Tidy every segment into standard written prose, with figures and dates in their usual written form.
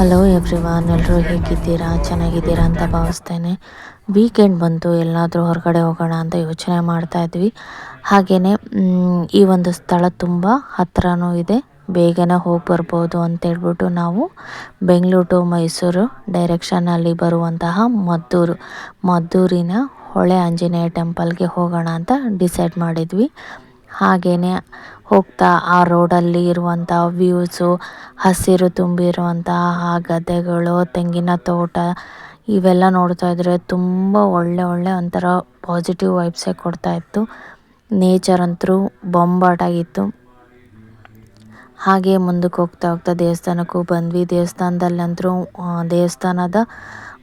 Hello everyone, ಎಲ್ಲರೂ ಹೇಗಿದ್ದೀರಾ? ಚೆನ್ನಾಗಿದ್ದೀರಾ ಅಂತ ಭಾವಿಸ್ತೇನೆ. ವೀಕೆಂಡ್ ಬಂತು, ಎಲ್ಲಾದರೂ ಹೊರಗಡೆ ಹೋಗೋಣ ಅಂತ ಯೋಚನೆ ಮಾಡ್ತಾ ಇದ್ವಿ. ಹಾಗೆಯೇ ಈ ಒಂದು ಸ್ಥಳ ತುಂಬ ಹತ್ತಿರನೂ ಇದೆ, ಬೇಗನೆ ಹೋಗಿ ಬರ್ಬೋದು ಅಂತೇಳ್ಬಿಟ್ಟು ನಾವು ಬೆಂಗಳೂರು ಟು ಮೈಸೂರು ಡೈರೆಕ್ಷನಲ್ಲಿ ಬರುವಂತಹ ಮದ್ದೂರಿನ ಹೊಳೆ ಆಂಜನೇಯ ಟೆಂಪಲ್ಗೆ ಹೋಗೋಣ ಅಂತ ಡಿಸೈಡ್ ಮಾಡಿದ್ವಿ. ಹಾಗೆಯೇ ಹೋಗ್ತಾ ಆ ರೋಡಲ್ಲಿ ಇರುವಂಥ ವ್ಯೂಸು, ಹಸಿರು ತುಂಬಿರುವಂತಹ ಆ ಗದ್ದೆಗಳು, ತೆಂಗಿನ ತೋಟ ಇವೆಲ್ಲ ನೋಡ್ತಾ ಇದ್ರೆ ತುಂಬ ಒಳ್ಳೆ ಒಂಥರ ಪಾಸಿಟಿವ್ ವೈಬ್ಸೇ ಕೊಡ್ತಾಯಿತ್ತು. ನೇಚರ್ ಅಂತೂ ಬೊಂಬಾಟಾಗಿತ್ತು. ಹಾಗೆ ಮುಂದಕ್ಕೆ ಹೋಗ್ತಾ ದೇವಸ್ಥಾನಕ್ಕೂ ಬಂದ್ವಿ. ದೇವಸ್ಥಾನದಲ್ಲಂತರೂ ದೇವಸ್ಥಾನದ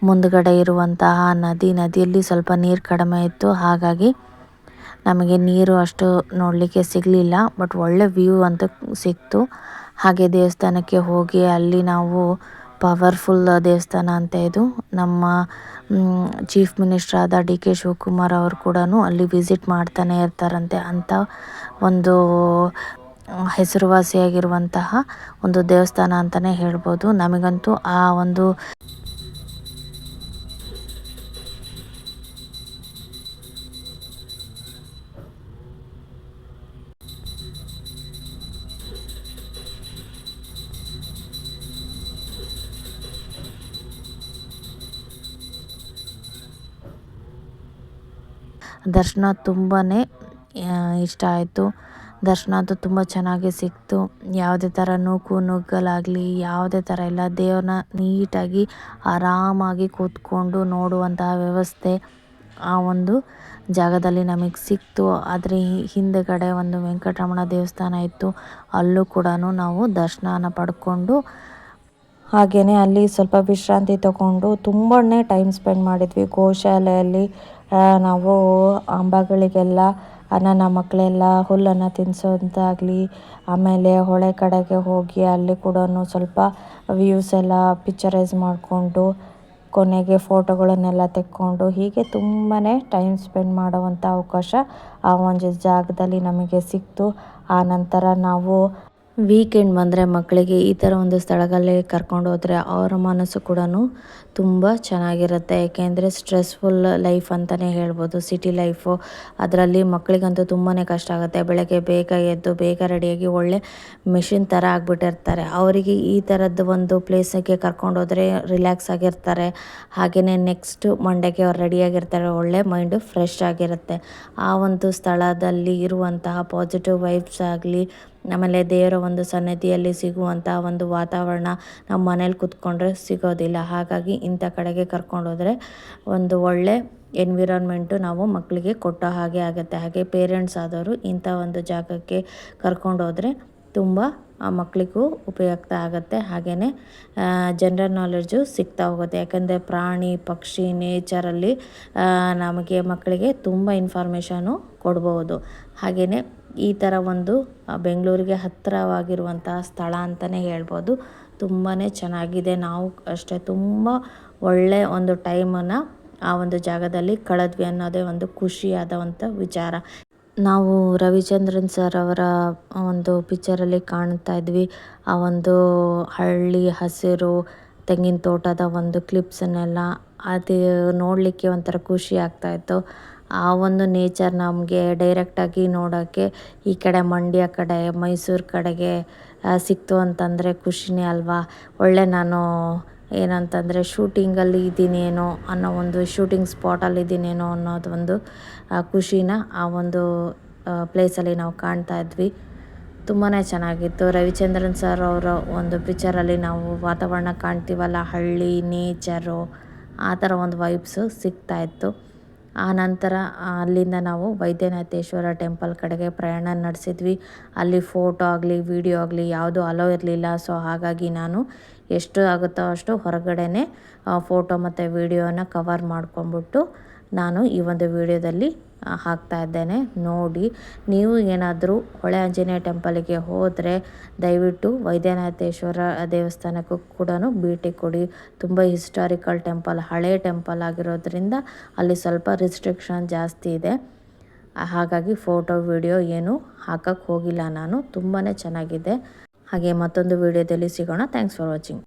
ಮುಂದುಗಡೆ ಇರುವಂತಹ ನದಿಯಲ್ಲಿ ಸ್ವಲ್ಪ ನೀರು ಕಡಿಮೆ ಇತ್ತು. ಹಾಗಾಗಿ ನಮಗೆ ನೀರು ಅಷ್ಟು ನೋಡಲಿಕ್ಕೆ ಸಿಗಲಿಲ್ಲ, ಬಟ್ ಒಳ್ಳೆ ವ್ಯೂ ಅಂತ ಸಿಕ್ತು. ಹಾಗೆ ದೇವಸ್ಥಾನಕ್ಕೆ ಹೋಗಿ ಅಲ್ಲಿ ನಾವು ಪವರ್ಫುಲ್ ದೇವಸ್ಥಾನ ಅಂತ ಇದು, ನಮ್ಮ ಚೀಫ್ ಮಿನಿಸ್ಟರ್ ಆದ ಡಿ ಕೆ ಶಿವಕುಮಾರ್ ಅವರು ಕೂಡ ಅಲ್ಲಿ ವಿಸಿಟ್ ಮಾಡ್ತಾನೆ ಇರ್ತಾರಂತೆ. ಅಂಥ ಒಂದು ಹೆಸರುವಾಸಿಯಾಗಿರುವಂತಹ ಒಂದು ದೇವಸ್ಥಾನ ಅಂತಲೇ ಹೇಳ್ಬೋದು. ನಮಗಂತೂ ಆ ಒಂದು ದರ್ಶನ ತುಂಬಾ ಇಷ್ಟ ಆಯಿತು. ದರ್ಶನ ಅಂತೂ ತುಂಬ ಚೆನ್ನಾಗಿ ಸಿಕ್ತು. ಯಾವುದೇ ಥರ ನುಗ್ಗಲಾಗಲಿ ಯಾವುದೇ ಥರ ಇಲ್ಲ. ದೇವ್ರನ್ನ ನೀಟಾಗಿ ಆರಾಮಾಗಿ ಕೂತ್ಕೊಂಡು ನೋಡುವಂತಹ ವ್ಯವಸ್ಥೆ ಆ ಒಂದು ಜಾಗದಲ್ಲಿ ನಮಗೆ ಸಿಕ್ತು. ಆದರೆ ಹಿಂದೆಗಡೆ ಒಂದು ವೆಂಕಟರಮಣ ದೇವಸ್ಥಾನ ಇತ್ತು, ಅಲ್ಲೂ ಕೂಡ ನಾವು ದರ್ಶನ ಪಡ್ಕೊಂಡು ಹಾಗೆಯೇ ಅಲ್ಲಿ ಸ್ವಲ್ಪ ವಿಶ್ರಾಂತಿ ತಗೊಂಡು ತುಂಬಾ ಟೈಮ್ ಸ್ಪೆಂಡ್ ಮಾಡಿದ್ವಿ. ಗೋಶಾಲೆಯಲ್ಲಿ ನಾವು ಅಂಬಾಗಳಿಗೆಲ್ಲ ನನ್ನ ಮಕ್ಕಳೆಲ್ಲ ಹುಲ್ಲನ್ನು ತಿನ್ನಿಸೋದಾಗಲಿ, ಆಮೇಲೆ ಹೊಳೆ ಕಡೆಗೆ ಹೋಗಿ ಅಲ್ಲಿ ಕೂಡ ಸ್ವಲ್ಪ ವ್ಯೂಸ್ ಎಲ್ಲ ಪಿಕ್ಚರೈಸ್ ಮಾಡಿಕೊಂಡು ಕೊನೆಗೆ ಫೋಟೋಗಳನ್ನೆಲ್ಲ ತೆಕ್ಕೊಂಡು ಹೀಗೆ ತುಂಬಾ ಟೈಮ್ ಸ್ಪೆಂಡ್ ಮಾಡುವಂಥ ಅವಕಾಶ ಆ ಒಂದು ಜಾಗದಲ್ಲಿ ನಮಗೆ ಸಿಕ್ತು. ಆ ನಂತರ ನಾವು ವೀಕೆಂಡ್ ಬಂದರೆ ಮಕ್ಕಳಿಗೆ ಈ ಥರ ಒಂದು ಸ್ಥಳಗಳಲ್ಲಿ ಕರ್ಕೊಂಡು ಹೋದರೆ ಅವರ ಮನಸ್ಸು ಕೂಡ ತುಂಬ ಚೆನ್ನಾಗಿರುತ್ತೆ. ಏಕೆಂದರೆ ಸ್ಟ್ರೆಸ್ಫುಲ್ ಲೈಫ್ ಅಂತಲೇ ಹೇಳ್ಬೋದು ಸಿಟಿ ಲೈಫು. ಅದರಲ್ಲಿ ಮಕ್ಕಳಿಗಂತೂ ತುಂಬಾ ಕಷ್ಟ ಆಗುತ್ತೆ. ಬೆಳಗ್ಗೆ ಬೇಗ ಎದ್ದು ಬೇಗ ರೆಡಿಯಾಗಿ ಒಳ್ಳೆ ಮಿಷಿನ್ ಥರ ಆಗಿಬಿಟ್ಟಿರ್ತಾರೆ. ಅವರಿಗೆ ಈ ಥರದ್ದು ಒಂದು ಪ್ಲೇಸಿಗೆ ಕರ್ಕೊಂಡು ಹೋದರೆ ರಿಲ್ಯಾಕ್ಸ್ ಆಗಿರ್ತಾರೆ. ಹಾಗೆಯೇ ನೆಕ್ಸ್ಟ್ ಮಂಡೇಗೆ ಅವ್ರು ರೆಡಿಯಾಗಿರ್ತಾರೆ, ಒಳ್ಳೆ ಮೈಂಡು ಫ್ರೆಶ್ ಆಗಿರುತ್ತೆ. ಆ ಒಂದು ಸ್ಥಳದಲ್ಲಿ ಇರುವಂತಹ ಪಾಸಿಟಿವ್ ವೈಬ್ಸ್ ಆಗಲಿ, ಆಮೇಲೆ ದೇವರ ಒಂದು ಸನ್ನಿಧಿಯಲ್ಲಿ ಸಿಗುವಂಥ ಒಂದು ವಾತಾವರಣ ನಮ್ಮ ಮನೇಲಿ ಕೂತ್ಕೊಂಡ್ರೆ ಸಿಗೋದಿಲ್ಲ. ಹಾಗಾಗಿ ಇಂಥ ಕಡೆಗೆ ಕರ್ಕೊಂಡೋದ್ರೆ ಒಂದು ಒಳ್ಳೆ ಎನ್ವಿರಾನ್ಮೆಂಟು ನಾವು ಮಕ್ಕಳಿಗೆ ಕೊಟ್ಟ ಹಾಗೆ ಆಗುತ್ತೆ. ಹಾಗೆ ಪೇರೆಂಟ್ಸ್ ಆದವರು ಇಂಥ ಒಂದು ಜಾಗಕ್ಕೆ ಕರ್ಕೊಂಡೋದ್ರೆ ತುಂಬ ಮಕ್ಕಳಿಗೂ ಉಪಯುಕ್ತ ಆಗುತ್ತೆ. ಹಾಗೆಯೇ ಜನರಲ್ ನಾಲೆಡ್ಜು ಸಿಗ್ತಾ ಹೋಗುತ್ತೆ. ಯಾಕಂದರೆ ಪ್ರಾಣಿ ಪಕ್ಷಿ ನೇಚರಲ್ಲಿ ನಮಗೆ ಮಕ್ಕಳಿಗೆ ತುಂಬ ಇನ್ಫಾರ್ಮೇಷನು ಕೊಡ್ಬೋದು. ಹಾಗೆಯೇ ಈ ಥರ ಒಂದು ಬೆಂಗಳೂರಿಗೆ ಹತ್ತಿರವಾಗಿರುವಂತಹ ಸ್ಥಳ ಅಂತಲೇ ಹೇಳ್ಬೋದು. ತುಂಬಾ ಚೆನ್ನಾಗಿದೆ. ನಾವು ಅಷ್ಟೇ ತುಂಬ ಒಳ್ಳೆಯ ಒಂದು ಟೈಮನ್ನು ಆ ಒಂದು ಜಾಗದಲ್ಲಿ ಕಳೆದ್ವಿ ಅನ್ನೋದೇ ಒಂದು ಖುಷಿಯಾದಂಥ ವಿಚಾರ. ನಾವು ರವಿಚಂದ್ರನ್ ಸರ್ ಅವರ ಒಂದು ಪಿಕ್ಚರಲ್ಲಿ ಕಾಣ್ತಾ ಇದ್ವಿ. ಆ ಒಂದು ಹಳ್ಳಿ ಹಸಿರು ತೆಂಗಿನ ತೋಟದ ಒಂದು ಕ್ಲಿಪ್ಸನ್ನೆಲ್ಲ ಅದು ನೋಡಲಿಕ್ಕೆ ಒಂಥರ ಖುಷಿ ಆಗ್ತಾಯಿತ್ತು. ಆ ಒಂದು ನೇಚರ್ ನಮಗೆ ಡೈರೆಕ್ಟಾಗಿ ನೋಡೋಕ್ಕೆ ಈ ಕಡೆ ಮಂಡ್ಯ ಕಡೆ ಮೈಸೂರು ಕಡೆಗೆ ಸಿಕ್ತು ಅಂತಂದರೆ ಖುಷಿನೇ ಅಲ್ವಾ. ಒಳ್ಳೆ ನಾನು ಏನಂತಂದರೆ ಶೂಟಿಂಗಲ್ಲಿ ಇದ್ದೀನೇನೋ ಅನ್ನೋ ಒಂದು ಶೂಟಿಂಗ್ ಸ್ಪಾಟಲ್ಲಿ ಇದ್ದೀನೇನೋ ಅನ್ನೋದು ಒಂದು ಖುಷಿನ ಆ ಒಂದು ಪ್ಲೇಸಲ್ಲಿ ನಾವು ಕಾಣ್ತಾ ಇದ್ವಿ. ತುಂಬಾ ಚೆನ್ನಾಗಿತ್ತು. ರವಿಚಂದ್ರನ್ ಸರ್ ಅವರ ಒಂದು ಪಿಕ್ಚರಲ್ಲಿ ನಾವು ವಾತಾವರಣ ಕಾಣ್ತೀವಲ್ಲ, ಹಳ್ಳಿ ನೇಚರು ಆ ಥರ ಒಂದು ವೈಬ್ಸು ಸಿಗ್ತಾಯಿತ್ತು. ಆ ನಂತರ ಅಲ್ಲಿಂದ ನಾವು ವೈದ್ಯನಾಥೇಶ್ವರ ಟೆಂಪಲ್ ಕಡೆಗೆ ಪ್ರಯಾಣ ನಡೆಸಿದ್ವಿ. ಅಲ್ಲಿ ಫೋಟೋ ಆಗಲಿ ವಿಡಿಯೋ ಆಗಲಿ ಯಾವುದೂ ಅಲೋ ಇರಲಿಲ್ಲ. ಸೊ ಹಾಗಾಗಿ ನಾನು ಎಷ್ಟು ಆಗುತ್ತೋ ಅಷ್ಟು ಹೊರಗಡೆನೇ ಫೋಟೋ ಮತ್ತು ವಿಡಿಯೋನ ಕವರ್ ಮಾಡ್ಕೊಂಬಿಟ್ಟು ನಾನು ಈ ಒಂದು ವಿಡಿಯೋದಲ್ಲಿ ಹಾಕ್ತಾ ಇದ್ದೇನೆ. ನೋಡಿ, ನೀವು ಏನಾದರೂ ಹೊಳೆ ಆಂಜನೇಯ ಟೆಂಪಲಿಗೆ ಹೋದರೆ ದಯವಿಟ್ಟು ವೈದ್ಯನಾಥೇಶ್ವರ ದೇವಸ್ಥಾನಕ್ಕೂ ಕೂಡ ಭೇಟಿ ಕೊಡಿ. ತುಂಬ ಹಿಸ್ಟಾರಿಕಲ್ ಟೆಂಪಲ್, ಹಳೆ ಟೆಂಪಲ್ ಆಗಿರೋದ್ರಿಂದ ಅಲ್ಲಿ ಸ್ವಲ್ಪ ರಿಸ್ಟ್ರಿಕ್ಷನ್ ಜಾಸ್ತಿ ಇದೆ. ಹಾಗಾಗಿ ಫೋಟೋ ವಿಡಿಯೋ ಏನು ಹಾಕಕ್ಕೆ ಹೋಗಿಲ್ಲ ನಾನು. ತುಂಬಾ ಚೆನ್ನಾಗಿದೆ. ಹಾಗೆ ಮತ್ತೊಂದು ವಿಡಿಯೋದಲ್ಲಿ ಸಿಗೋಣ. Thanks for watching.